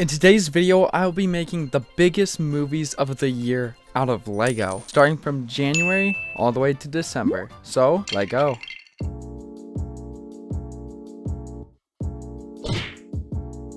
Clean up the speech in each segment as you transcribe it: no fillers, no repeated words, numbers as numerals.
In today's video, I'll be making the biggest movies of the year out of Lego, starting from January all the way to December. So, let's go.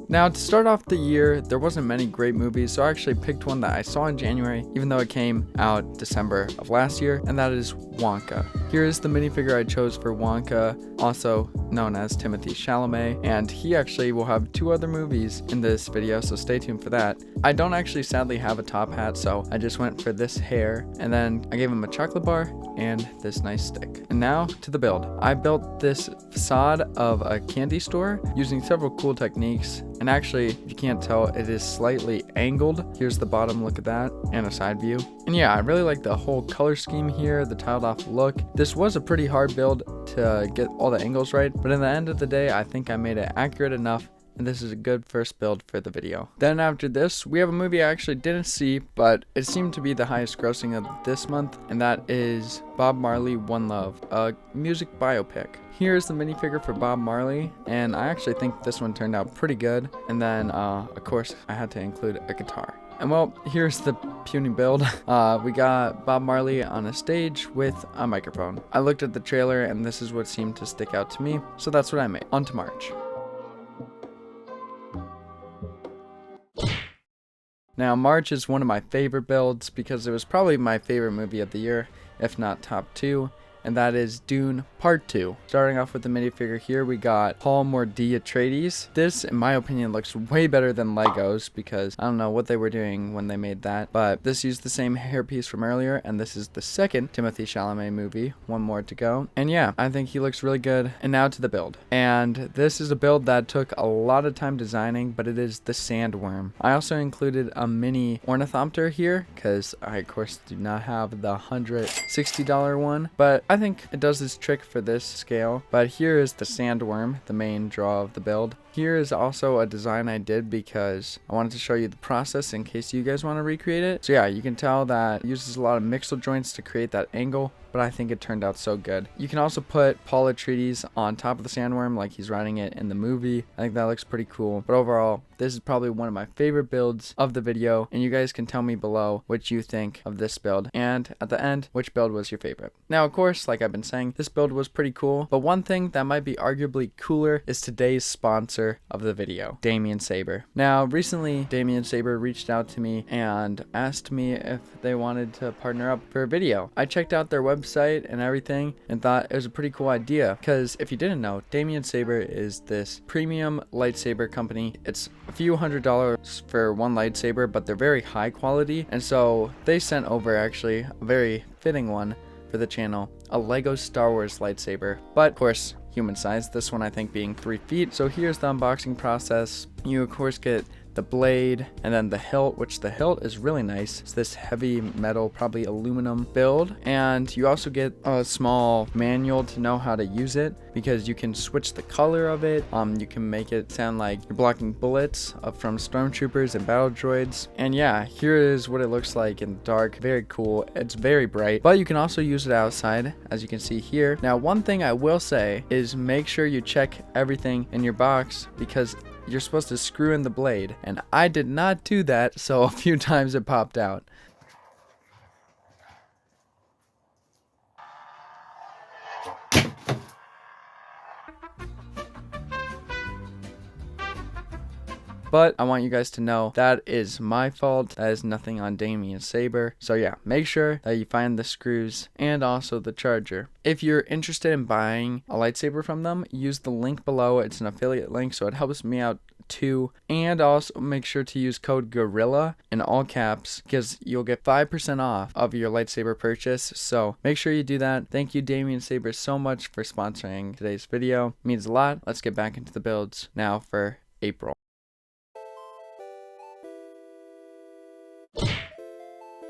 Now, to start off the year, there wasn't many great movies, so I actually picked one that I saw in January, even though it came out December of last year, and that is Wonka. Here is the minifigure I chose for Wonka, also known as Timothée Chalamet, and he actually will have two other movies in this video, so stay tuned for that. I don't actually sadly have a top hat, so I just went for this hair, and then I gave him a chocolate bar and this nice stick. And now to the build. I built this facade of a candy store using several cool techniques, and actually, if you can't tell, it is slightly angled. Here's the bottom look at that, and a side view. And yeah, I really like the whole color scheme here, the tiled off look. This was a pretty hard build to get all the angles right, but in the end of the day, I think I made it accurate enough, and this is a good first build for the video. Then after this, we have a movie I actually didn't see, but it seemed to be the highest grossing of this month, and that is Marley One Love, a music biopic. Here's the minifigure for Bob Marley, and I actually think this one turned out pretty good. And then, of course, I had to include a guitar. And well, here's the puny build. We got Bob Marley on a stage with a microphone. I looked at the trailer, and this is what seemed to stick out to me, so that's what I made. On to March. Now, March is one of my favorite builds because it was probably my favorite movie of the year, if not top 2. And that is Dune Part 2. Starting off with the minifigure here, we got Paul Mordi Atreides. This, in my opinion, looks way better than Legos because I don't know what they were doing when they made that. But this used the same hairpiece from earlier, and this is the second Timothée Chalamet movie. One more to go. And yeah, I think he looks really good. And now to the build. And this is a build that took a lot of time designing, but it is the sandworm. I also included a mini ornithopter here because I, of course, do not have the $160 one. But I think it does this trick for this scale. But here is the sandworm, the main draw of the build. Here is also a design I did because I wanted to show you the process in case you guys want to recreate it. So yeah, you can tell that it uses a lot of mixel joints to create that angle, but I think it turned out so good. You can also put Paul Atreides on top of the sandworm like he's riding it in the movie. I think that looks pretty cool. But overall, this is probably one of my favorite builds of the video, and you guys can tell me below what you think of this build, and at the end, which build was your favorite. Now, of course, like I've been saying, this build was pretty cool, but one thing that might be arguably cooler is today's sponsor of the video, Damien Saber. Now, recently, Damien Saber reached out to me and asked me if they wanted to partner up for a video. I checked out their website and everything and thought it was a pretty cool idea because if you didn't know, Damien Saber is this premium lightsaber company. It's a few $100s for one lightsaber, but they're very high quality, and so they sent over actually a very fitting one for the channel, a Lego Star Wars lightsaber, but of course human size, this one I think being 3 feet. So here's the unboxing process. You of course get the blade and then the hilt, which the hilt is really nice. It's this heavy metal, probably aluminum build, and you also get a small manual to know how to use it because you can switch the color of it. You can make it sound like you're blocking bullets from stormtroopers and battle droids. And yeah, here is what it looks like in the dark. Very cool. It's very bright, but you can also use it outside, as you can see here. Now, one thing I will say is make sure you check everything in your box because you're supposed to screw in the blade, and I did not do that, so a few times it popped out. But I want you guys to know that is my fault. That is nothing on Damien Saber. So yeah, make sure that you find the screws and also the charger. If you're interested in buying a lightsaber from them, use the link below. It's an affiliate link, so it helps me out too. And also make sure to use code GORILLA in all caps because you'll get 5% off of your lightsaber purchase. So make sure you do that. Thank you, Damien Saber, so much for sponsoring today's video. It means a lot. Let's get back into the builds now for April.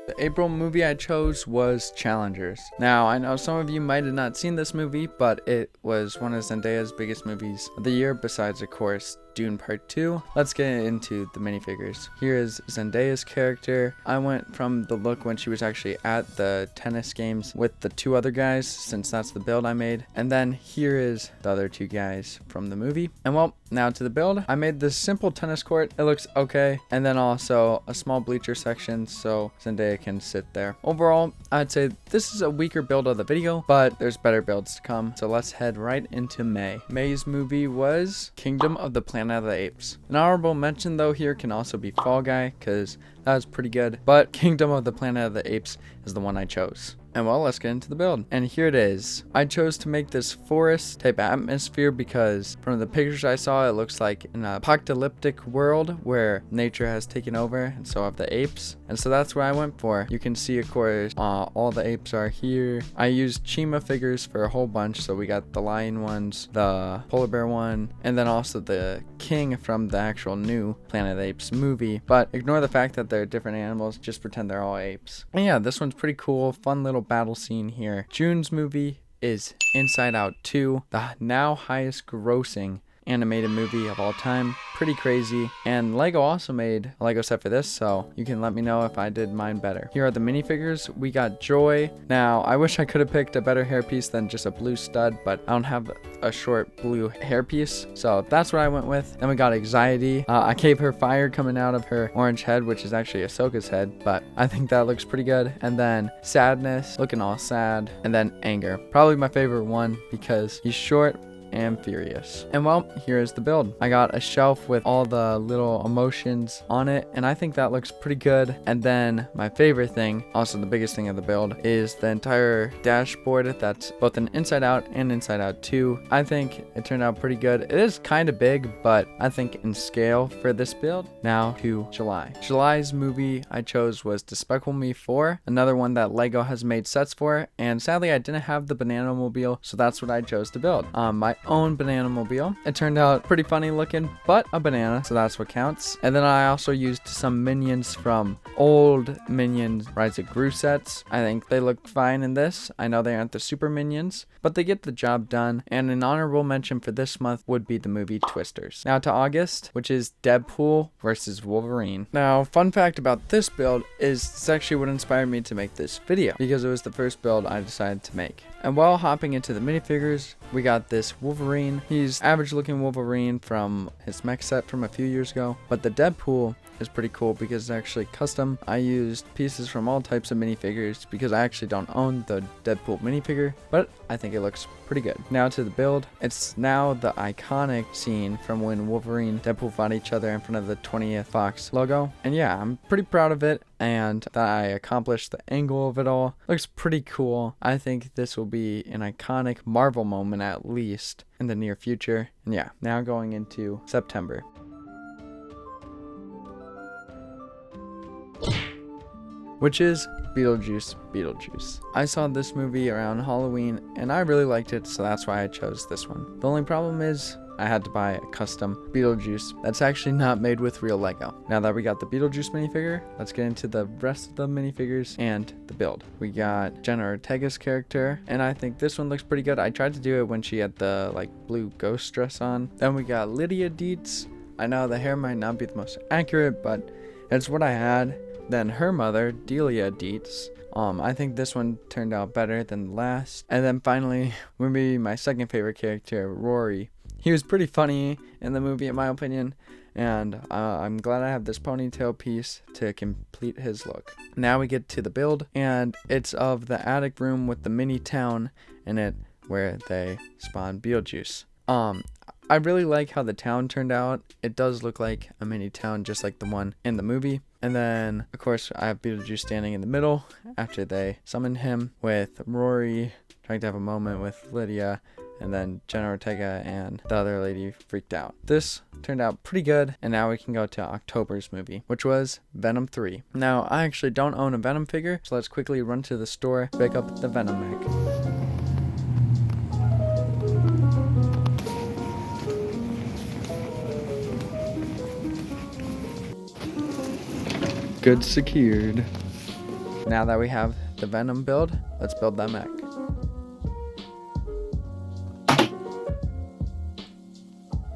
The April movie I chose was Challengers. Now, I know some of you might have not seen this movie, but it was one of Zendaya's biggest movies of the year, besides, of course, Dune Part 2. Let's get into the minifigures. Here is Zendaya's character. I went from the look when she was actually at the tennis games with the 2 other guys, since that's the build I made. And then here is the other 2 guys from the movie. And well, now to the build. I made this simple tennis court. It looks okay. And then also a small bleacher section so Zendaya can sit there. Overall, I'd say this is a weaker build of the video, but there's better builds to come. So let's head right into May. May's movie was Kingdom of the Planet of the Apes. An honorable mention though here can also be Fall Guy, because that was pretty good. But Kingdom of the Planet of the Apes is the one I chose. And well, let's get into the build. And here it is. I chose to make this forest type atmosphere because from the pictures I saw, it looks like an apocalyptic world where nature has taken over, and so have the apes. And so that's what I went for. You can see, of course, all the apes are here. I used Chima figures for a whole bunch. So we got the lion ones, the polar bear one, and then also the king from the actual new Planet of the Apes movie. But ignore the fact that they're different animals. Just pretend they're all apes. And yeah, this one's pretty cool. Fun little battle scene here. June's movie is Inside Out 2, the now highest grossing animated movie of all time. Pretty crazy. And Lego also made a Lego set for this, so you can let me know if I did mine better. Here are the minifigures. We got Joy. Now, I wish I could have picked a better hairpiece than just a blue stud, but I don't have a short blue hairpiece, so that's what I went with. Then we got Anxiety. I gave her fire coming out of her orange head, which is actually Ahsoka's head, but I think that looks pretty good. And then Sadness, looking all sad. And then Anger, probably my favorite one because he's short and furious. And well, here's the build. I got a shelf with all the little emotions on it, and I think that looks pretty good. And then my favorite thing, also the biggest thing of the build, is the entire dashboard that's both an Inside Out and Inside Out 2. I think it turned out pretty good. It is kind of big, but I think in scale for this build. Now to July. July's movie I chose was Despicable Me 4, another one that Lego has made sets for, and sadly I didn't have the banana mobile, so that's what I chose to build. My own banana mobile. It turned out pretty funny looking, but a banana, so that's what counts. And then I also used some minions from old Minions Rise of Gru sets. I think they look fine in this. I know they aren't the super minions, but they get the job done. And an honorable mention for this month would be the movie Twisters. Now to August, which is Deadpool versus Wolverine. Now, fun fact about this build is it's actually what inspired me to make this video, because it was the first build I decided to make. And while hopping into the minifigures, we got this Wolverine. He's average looking Wolverine from his mech set from a few years ago, but the Deadpool is pretty cool because it's actually custom. I used pieces from all types of minifigures because I actually don't own the Deadpool minifigure, but I think it looks pretty good. Now to the build. It's now the iconic scene from when Wolverine and Deadpool fought each other in front of the 20th Fox logo. And yeah, I'm pretty proud of it, and that I accomplished the angle of it all. Looks pretty cool. I think this will be an iconic Marvel moment at least in the near future. And yeah, now going into September. Which is Beetle Juice. I saw this movie around Halloween and I really liked it, so that's why I chose this one. The only problem is I had to buy a custom Beetle Juice that's actually not made with real Lego. Now that we got the Beetle Juice minifigure, let's get into the rest of the minifigures and the build. We got Jenna Ortega's character, and I think this one looks pretty good. I tried to do it when she had the blue ghost dress on. Then we got Lydia Dietz. I know the hair might not be the most accurate, but it's what I had. Then her mother, Delia Dietz. I think this one turned out better than the last. And then finally, maybe my second favorite character, Rory. He was pretty funny in the movie, in my opinion, and I'm glad I have this ponytail piece to complete his look. Now we get to the build, and it's of the attic room with the mini town in it where they spawn Beetlejuice. I really like how the town turned out. It does look like a mini town, just like the one in the movie. And then, of course, I have Beetlejuice standing in the middle after they summon him, with Rory trying to have a moment with Lydia, and then Jenna Ortega and the other lady freaked out. This turned out pretty good, and now we can go to October's movie, which was Venom 3. Now, I actually don't own a Venom figure, so let's quickly run to the store, pick up the Venom mech. Good secured. Now that we have the Venom build, let's build that mech.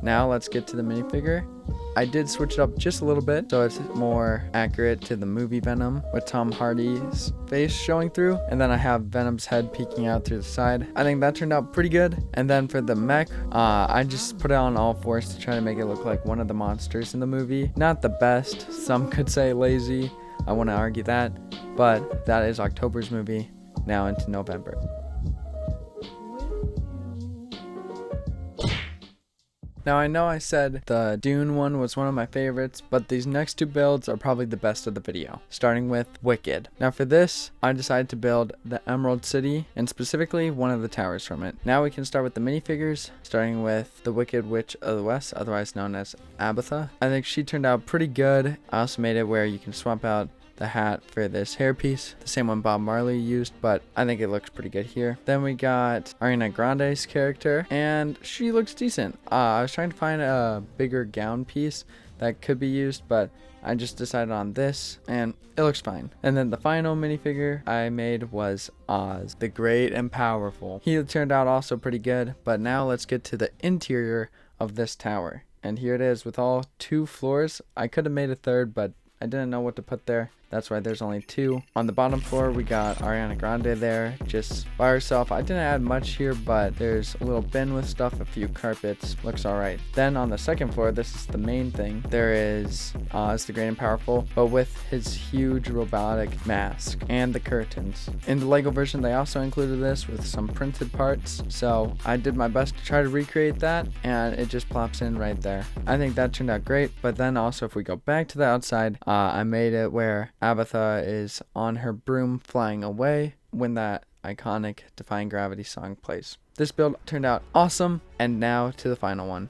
Now let's get to the minifigure. I did switch it up just a little bit so it's more accurate to the movie Venom with Tom Hardy's face showing through, and then I have Venom's head peeking out through the side. I think that turned out pretty good. And then for the mech, I just put it on all fours to try to make it look like one of the monsters in the movie. Not the best, some could say lazy, I want to argue that, but that is October's movie, now into November. Now I know I said the Dune one was one of my favorites, but these next two builds are probably the best of the video, starting with Wicked. Now for this, I decided to build the Emerald City, and specifically one of the towers from it. Now we can start with the minifigures, starting with the Wicked Witch of the West, otherwise known as Abatha. I think she turned out pretty good. I also made it where you can swap out the hat for this hairpiece, the same one Bob Marley used, but I think it looks pretty good here. Then we got Ariana Grande's character, and she looks decent. I was trying to find a bigger gown piece that could be used, but I just decided on this, and it looks fine. And then the final minifigure I made was Oz, the Great and Powerful. He turned out also pretty good, but now let's get to the interior of this tower. And here it is with all 2 floors. I could have made a third, but I didn't know what to put there. That's why there's only 2. On the bottom floor, we got Ariana Grande there, just by herself. I didn't add much here, but there's a little bin with stuff, a few carpets. Looks alright. Then on the second floor, this is the main thing. There is Oz the Great and Powerful, but with his huge robotic mask and the curtains. In the Lego version, they also included this with some printed parts. So I did my best to try to recreate that, and it just plops in right there. I think that turned out great. But then also, if we go back to the outside, I made it where Abatha is on her broom flying away when that iconic Defying Gravity song plays. This build turned out awesome, and now to the final one.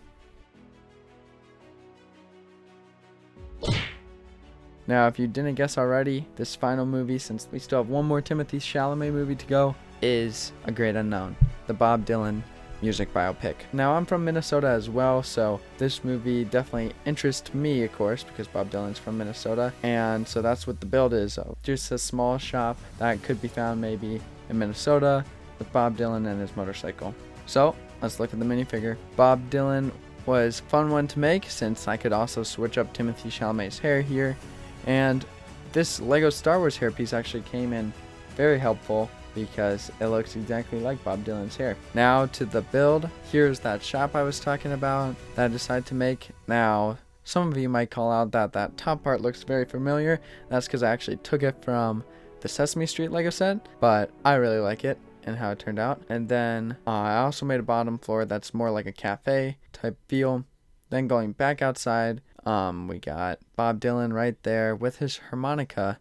Now, if you didn't guess already, this final movie, since we still have one more Timothée Chalamet movie to go, is A Great Unknown, the Bob Dylan music biopic. Now I'm from Minnesota as well, so this movie definitely interests me, of course, because Bob Dylan's from Minnesota, and so that's what the build is. Just a small shop that could be found maybe in Minnesota with Bob Dylan and his motorcycle. So let's look at the minifigure. Bob Dylan was a fun one to make since I could also switch up Timothée Chalamet's hair here, and this Lego Star Wars hairpiece actually came in very helpful because it looks exactly like Bob Dylan's hair. Now to the build. Here's that shop I was talking about that I decided to make. Now, some of you might call out that that top part looks very familiar. That's because I actually took it from the Sesame Street Lego set, but I really like it and how it turned out. And then I also made a bottom floor that's more like a cafe type feel. Then going back outside, we got Bob Dylan right there with his harmonica,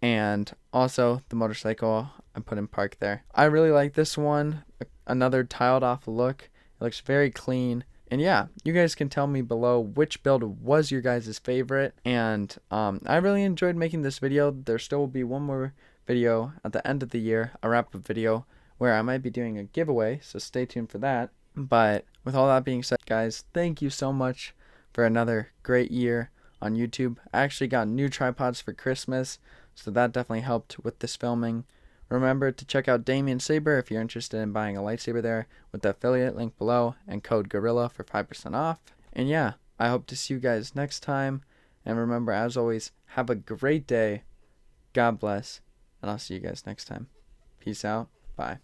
and also the motorcycle I put in park there. I really like this one. Another tiled off look. It looks very clean. And yeah, you guys can tell me below which build was your guys' favorite. And I really enjoyed making this video. There still will be one more video at the end of the year, a wrap-up video, where I might be doing a giveaway, so stay tuned for that. But with all that being said, guys, thank you so much for another great year on YouTube. I actually got new tripods for Christmas, so that definitely helped with this filming. Remember to check out Damien Saber if you're interested in buying a lightsaber there with the affiliate link below and code GORILLA for 5% off. And yeah, I hope to see you guys next time. And remember, as always, have a great day. God bless. And I'll see you guys next time. Peace out. Bye.